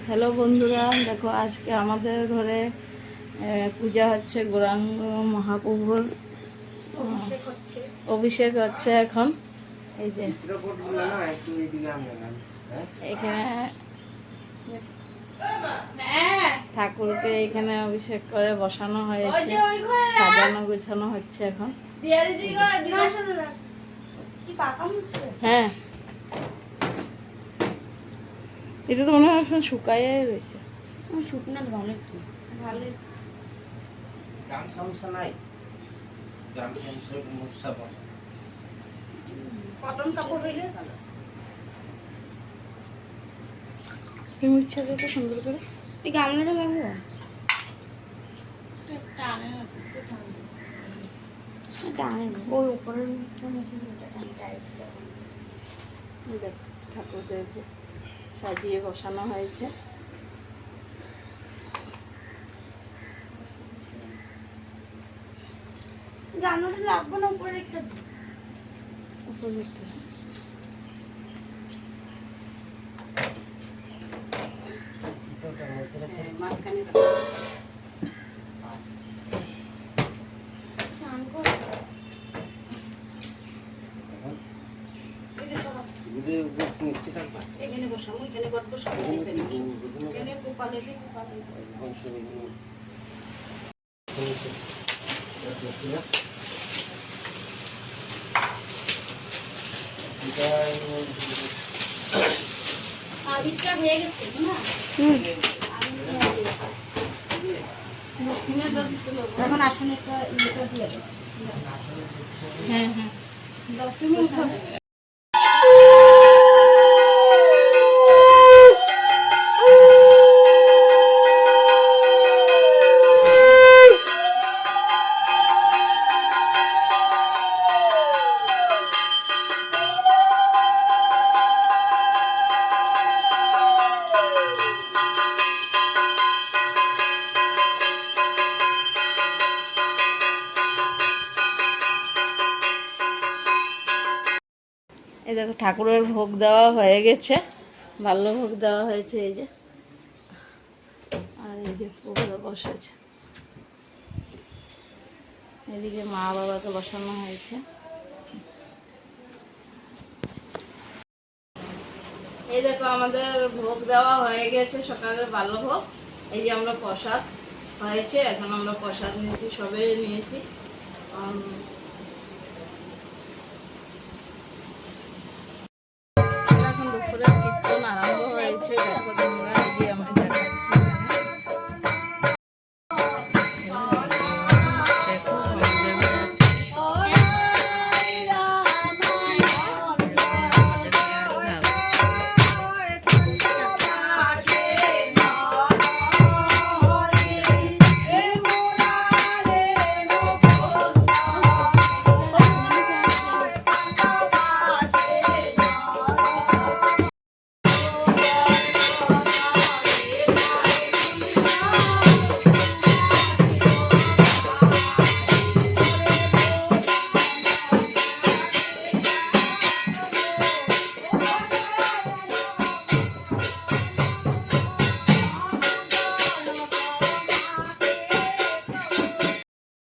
Hello বন্ধুরা, দেখো আজকে আমাদের ঘরে পূজা হচ্ছে। গৌরাঙ্গ মহাপ্রভুর অভিষেক হচ্ছে এখন। এই যে এখানে ঠাকুরকে এখানে অভিষেক করে বসানো হয়েছে, সাজানো গোছানো হচ্ছে এখন। হ্যাঁ, এটা তো মনে হয় এখন শুকায় রয়েছে। শুকনো ভালো একটু ভালো গান সমস্যা নাই, গান সমস্যা কটন কাপড় হইলে ভালো। তুমি ইচ্ছা করতে সুন্দর করে এই গামলাটা লাগবে ওই উপরের ঠাকুরদেরকে সাজিয়ে বসানো হয়েছে। গামলাটা লাগবে না, উপরে রেখে উপরে একটু মাঝখানে এখানে বসাবো, এখানে গল্প সব এখানে কোপালে আবিরটা হয়ে গেছে না। এখন আসলে একটা ইয়েটা দিয়ে দেবো। হ্যাঁ হ্যাঁ তুমি উঠাও। এই দেখো ঠাকুরের ভোগ দেওয়া হয়ে গেছে, ভালো ভোগ দেওয়া হয়েছে। এই যে আর এই যে পুকুরে বসেছে, এদিকে মা বাবাকে বসানো হয়েছে। এই দেখো আমাদের ভোগ দেওয়া হয়ে গেছে, সকালের ভালো ভোগ। এই যে আমরা প্রসাদ হয়েছে, এখন আমরা প্রসাদ নিয়েছি, সবে নিয়েছি। এখন দুপুরে কীর্তন আরম্ভ হয়েছে, দেখো তোমরা। এই যে আমি দেখাচ্ছি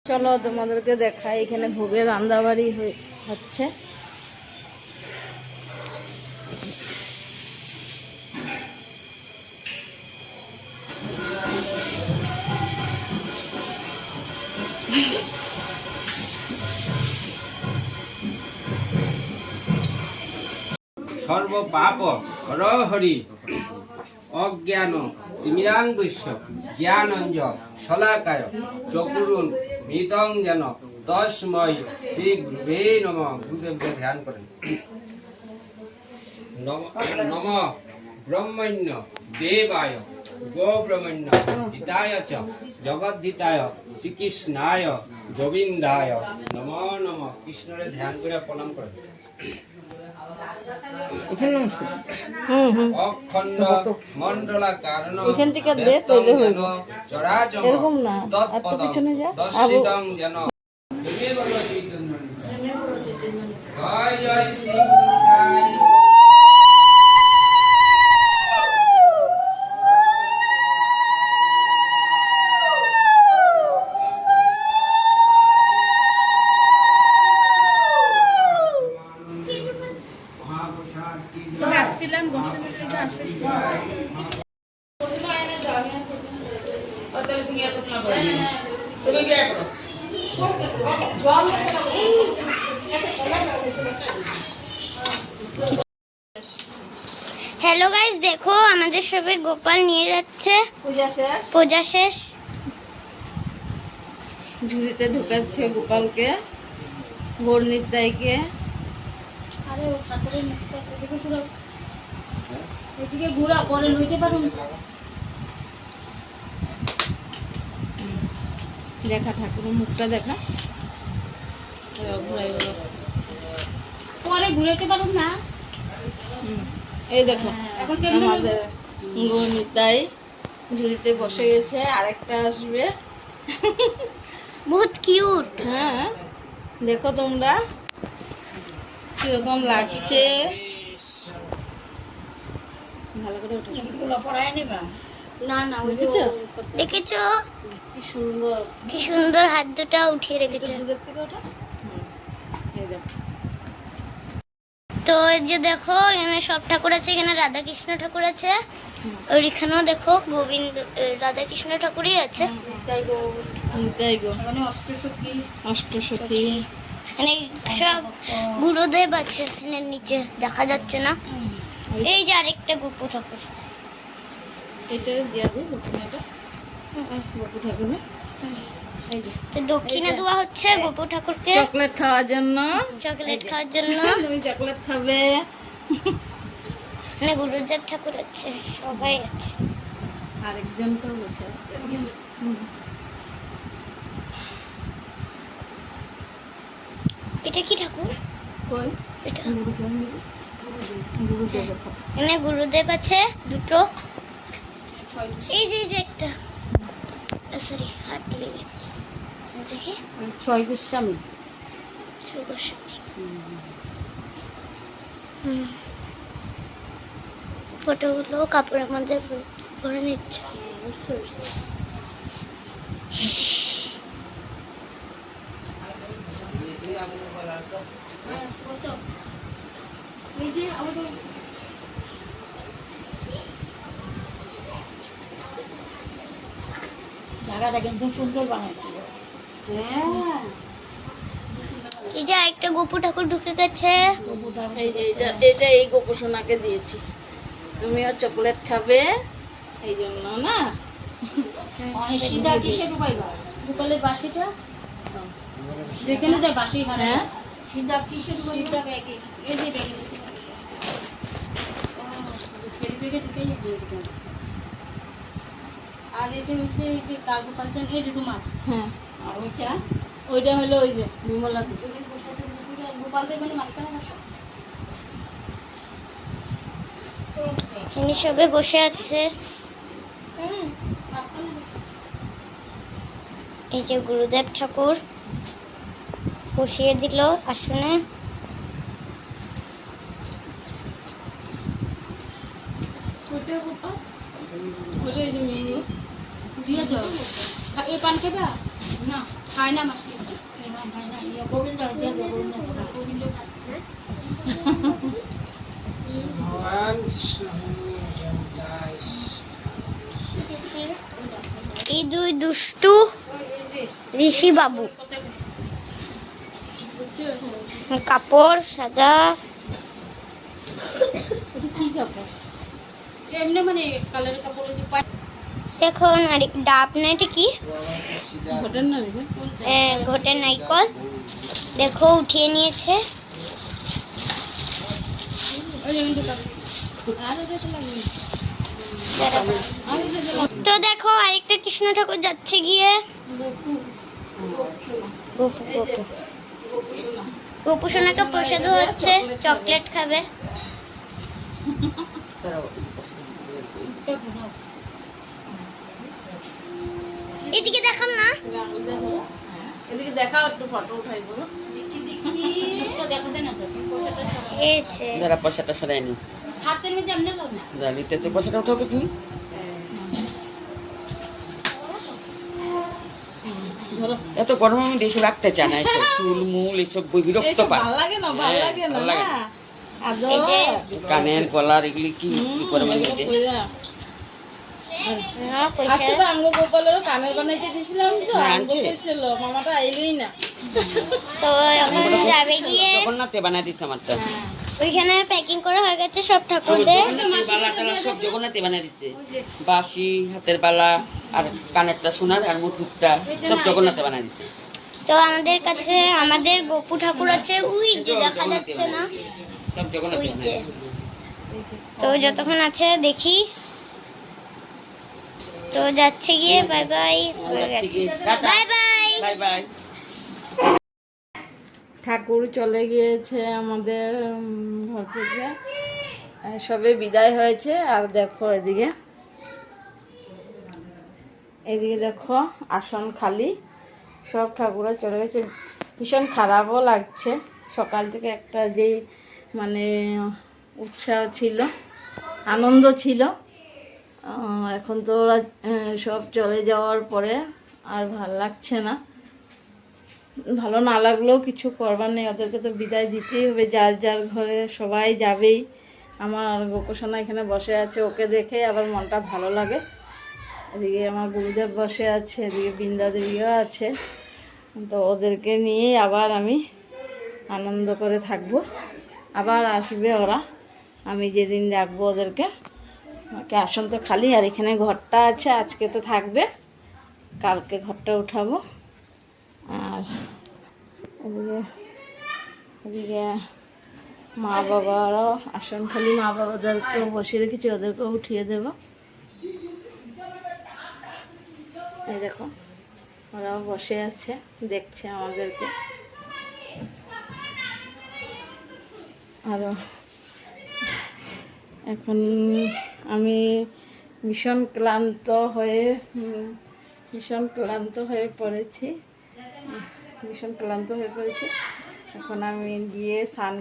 চলো তোমাদেরকে দেখাই। এখানে ভোগের রান্নাবাড়ি হচ্ছে। সর্ব পাপ হরি অজ্ঞান তিমিরাঙ্গুষ্য জ্ঞানঞ্জ শলাকায় চকুরুন মৃতং যেন তস্ময় শ্রী গুরুবে নম। গুরুদেবকে ধ্যান করেন। নম ব্রহ্মণ্য দেবায় গো ব্রহ্মণ্য হিতায় চ জগদ্ধিতায় শ্রীকৃষ্ণায় গোবিন্দায় নম নম। কৃষ্ণরে ধ্যান করে প্রণাম করেন। অখণ্ড মণ্ডলাকার এখান থেকে দে তৈলে হইব, এরকম না, একটু পিছনে যা। দর্শিতং যেন জয় জয় শ্রী প্রতিমা এনে দাও, আমি আর প্রতিমা দেবো। তাহলে তুমি এত না করো তুমি কি করো হ্যালো গাইস, দেখো আমাদের সবাই গোপাল নিয়ে যাচ্ছে। পূজা শেষ, পূজা শেষ। ঝুড়িতে ঢুকাচ্ছে গোপালকে, গৌরনিতাইকে। আরে ও ঠাকুরের মুখটা এদিকে ঘুরাও, এদিকে ঘুরা, পরে লইতে পারুন। দেখা ঠাকুরের মুখটা দেখা, ঘুরাই বলো। পরে ঘুরাইতে পারুন না। এই দেখো এখন কেমনে আমাদের গৌরনিতাই ঝুড়িতে বসে গেছে, আরেকটা আসবে। বহুত কিউট। হ্যাঁ, দেখো তোমরা কিরকম লাগছে। ভালো করে ওঠো। গুলো পড়ায় নিবা। না না, বুঝেছো দেখেছো কি সুন্দর। কি সুন্দর হাত দুটা উঠিয়ে রেখেছে। দূরের থেকে ওঠো। এই দেখো, তো এই যে দেখো এখানে সব ঠাকুর আছে। এখানে রাধা কৃষ্ণ ঠাকুর আছে, আর এখানেও দেখো গোবিন্দ রাধা কৃষ্ণ ঠাকুরই আছে। তাই গো, নিতাই গো, মানে অষ্টসখী। অষ্টসখী। এখানে সব গুরুদেব আছে, এখানে নিচে দেখা যাচ্ছে না। এই যে আরেকটা গোপু ঠাকুর। এটা দিয়া দিই দক্ষিণাটা, গোপু ঠাকুরের। এই যে তো দক্ষিণা দেওয়া হচ্ছে গোপু ঠাকুরকে চকলেট খাওয়ার জন্য। চকলেট খাওয়ার জন্য। তুমি চকলেট খাবে। এখানে গুরুদেব ঠাকুর আছে, সবাই আছে। আরেকজন তো বসে আছে। এটা কি ঠাকুর? কই এটা গুরুদেব। এখানে গুরুদেব আছে দুটো। এই যে একটা, সরি হাত লেগে দেখি। ছয় গোস্বামী। ফটোগুলো কাপড়ের মধ্যে ভরে নিচ্ছে। এই যে আমাদের জায়গাটা কিন্তু সুন্দর বানাইছিল। হ্যাঁ, এই যে আরেকটা গোপু ঠাকুর ঢুকে গেছে। এই যে এটা এই গোপসোনাকে দিয়েছি, তুমিও চকলেট খাবে এই জন্য না। সিধা কিসে ঢুকাইবা? গোপালের বাসিটা যেখানে যায় বাসি হারা। হ্যাঁ, সিধা কিসে ঢুকাইবা? সিধা ব্যাগে, এই যে ব্যাগে। ক্যারি ব্যাগে ঢুকাই যাবে। আর এটা হচ্ছে এই যে কাগজ পালছেন, এই যে তোমার। হ্যাঁ, আর ওইটা ওইটা হলো ওই যে বিমলা। গোপালের মানে মাঝখানে বসা। এখানে সবাই বসে আছে। মাঝখানে বসা। এই যে গুরুদেব ঠাকুর বসিয়ে দিল আসনে। ওইটা গোপাল ওইটা এই যে মিনু দিয়ে দাও। এই পান খাবে? না, খায় না মাসি। খায় না, ইয়ে গোবিন্দ দিয়ে দাও, গোবিন্দ। ভগবান কৃষ্ণ জয় এই দুই দুষ্টু ঋষি বাবু। কাপড় সাদা। এটা কি কাপড়? এমনি মানে কালারের কাপড় যে পায়। দেখো ডাব না, এটা কি? হোটেল না রেখে ঘটের নাইকল। দেখো উঠিয়ে নিয়েছে। তো দেখো আরেকটা কৃষ্ণ ঠাকুর যাচ্ছে গিয়ে। গোপু সোনাকে প্রসাদ হচ্ছে, চকলেট খাবে। এদিকে দেখাম না। এদিকে দেখাও, একটু ফটো উঠাই বলো। দেখাতে না তো পয়সাটা এই যে যারা পয়সাটা সরাই নি হাতের মধ্যে এমনি লাও না। যারা নিতে চাও পয়সাটা উঠাও তো তুমি। এত গরমের মধ্যে এসব রাখতে চায় না, এসব চুল মূল এসব বিরক্ত এইসব পায়। ভালো লাগে না, ভালো হ্যাঁ, লাগে না ভালো লাগে না। আদো এই যে কানের গলার এগুলি কি কি করে মানে আজকে তো আমগো গোপালেরও কানের বানাইতে দিছিলাম তো হ্যাঁ, আমগো আনছে। কইছিল মামাটা আইলই না। তো এখন যাবে গিয়ে জগন্নাথে বানাই দিছে আমারটা ওইখানে প্যাকিং করা হয়ে গেছে সব ঠাকুরদের। জগন্নাথের বালা টালা সব জগন্নাথে বানাই দিছে বাঁশি হাতের বালা আর কানেরটা সোনার আর মুটুকটা সব জগন্নাথে বানাই দিছে তো আমাদের কাছে আমাদের গোপু ঠাকুর আছে ওই যে দেখা যাচ্ছে না, সব জগন্নাথে ওই বানাই যে। দিছে তো যতক্ষণ আছে দেখি। তো যাচ্ছে গিয়ে বাই বাই হয়ে গেছে। Bye bye. বাই বাই ঠাকুর চলে গিয়েছে আমাদের ঘর থেকে, সবে বিদায় হয়েছে। আর দেখো এদিকে দেখো আসন খালি, সব ঠাকুরা চলে গেছে। ভীষণ খারাপও লাগছে, সকাল থেকে একটা যেই মানে উৎসাহ ছিল, আনন্দ ছিল, এখন তো ওরা সব চলে যাওয়ার পরে আর ভাল লাগছে না। ভালো না লাগলেও কিছু করবার নেই, ওদেরকে তো বিদায় দিতেই হবে, যার যার ঘরে সবাই যাবেই। আমার গোপসোনা এখানে বসে আছে, ওকে দেখে আবার মনটা ভালো লাগে। এদিকে আমার গুরুদেব বসে আছে, এদিকে বৃন্দা দেবীও আছে। তো ওদেরকে নিয়ে আবার আমি আনন্দ করে থাকবো। আবার আসবে ওরা, আমি যেদিন রাখবো ওদেরকে। আসন তো খালি, আর এখানে ঘরটা আছে, আজকে তো থাকবে, কালকে ঘরটা উঠাবো। আর এদিকে মা বাবারও আসন খালি, মা বাবাদেরকেও বসিয়ে রেখেছি, ওদেরকেও উঠিয়ে দেব। এই দেখো ওরাও বসে আছে, দেখছে আমাদেরকে। আরও এখন আমি ভীষণ ক্লান্ত হয়ে পড়েছি, এখন আমি গিয়ে স্নান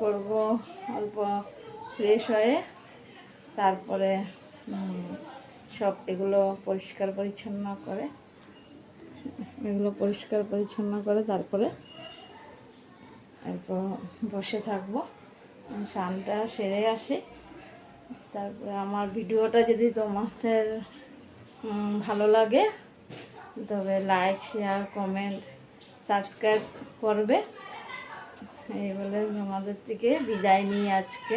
করব অল্প ফ্রেশ হয়ে, তারপরে সব এগুলো পরিষ্কার পরিচ্ছন্ন করে তারপরে এরপর বসে থাকবো। স্নানটা সেরে আসি, তারপরে আমার ভিডিওটা যদি তোমাদের ভালো লাগে তবে লাইক, শেয়ার, কমেন্ট, সাবস্ক্রাইব করবে। এই বলে আমাদের থেকে বিদায় নিয়ে আজকে।